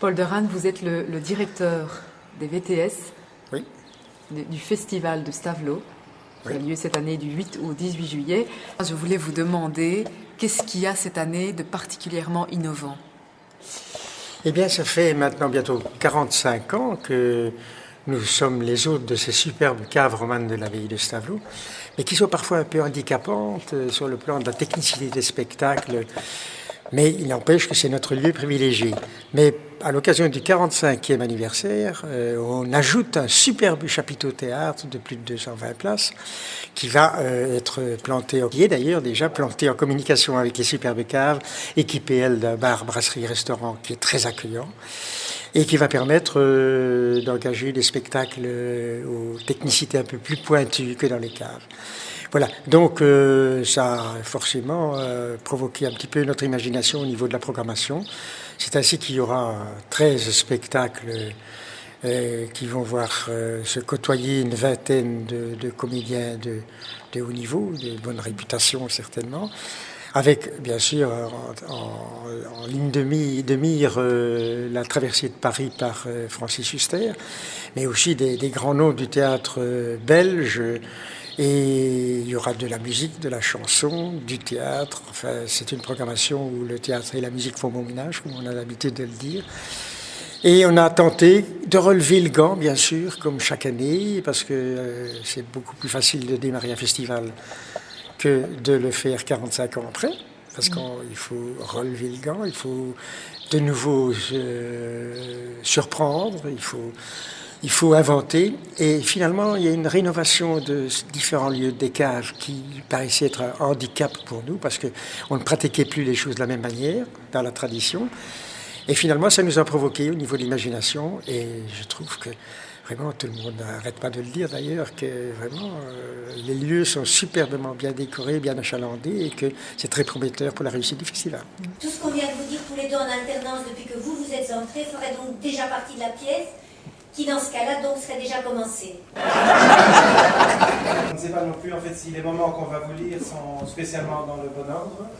Paul de Raan, vous êtes le directeur des VTS Oui. du festival de Stavelot, qui Oui. a lieu cette année du 8 au 18 juillet. Je voulais vous demander, qu'est-ce qu'il y a cette année de particulièrement innovant? Eh bien, ça fait maintenant bientôt 45 ans que nous sommes les hôtes de ces superbes caves romanes de l'abbaye de Stavelot, mais qui sont parfois un peu handicapantes sur le plan de la technicité des spectacles. Mais il n'empêche que c'est notre lieu privilégié. Mais à l'occasion du 45e anniversaire, on ajoute un superbe chapiteau théâtre de plus de 220 places qui va être planté, qui est d'ailleurs déjà planté en communication avec les superbes caves, équipé, elle, d'un bar, brasserie, restaurant qui est très accueillant et qui va permettre d'engager des spectacles aux technicités un peu plus pointues que dans les caves. Voilà, donc ça a forcément provoqué un petit peu notre imagination au niveau de la programmation. C'est ainsi qu'il y aura 13 spectacles qui vont voir se côtoyer une vingtaine de comédiens de haut niveau, de bonne réputation certainement, avec bien sûr en ligne de mire la traversée de Paris par Francis Huster, mais aussi des grands noms du théâtre belge. Et il y aura de la musique, de la chanson, du théâtre. Enfin, c'est une programmation où le théâtre et la musique font bon ménage, comme on a l'habitude de le dire. Et on a tenté de relever le gant, bien sûr, comme chaque année, parce que c'est beaucoup plus facile de démarrer un festival que de le faire 45 ans après, parce qu'il faut relever le gant, il faut de nouveau surprendre, il faut inventer. Et finalement, il y a une rénovation de différents lieux des caves qui paraissait être un handicap pour nous, parce qu'on ne pratiquait plus les choses de la même manière dans la tradition. Et finalement, ça nous a provoqué au niveau de l'imagination, et je trouve que vraiment, tout le monde n'arrête pas de le dire d'ailleurs, que vraiment les lieux sont superbement bien décorés, bien achalandés, et que c'est très prometteur pour la réussite du festival. Tout ce qu'on vient de vous dire tous les deux en alternance depuis que vous êtes entrés ferait donc déjà partie de la pièce, qui dans ce cas-là donc serait déjà commencée. On ne sait pas non plus en fait si les moments qu'on va vous lire sont spécialement dans le bon ordre.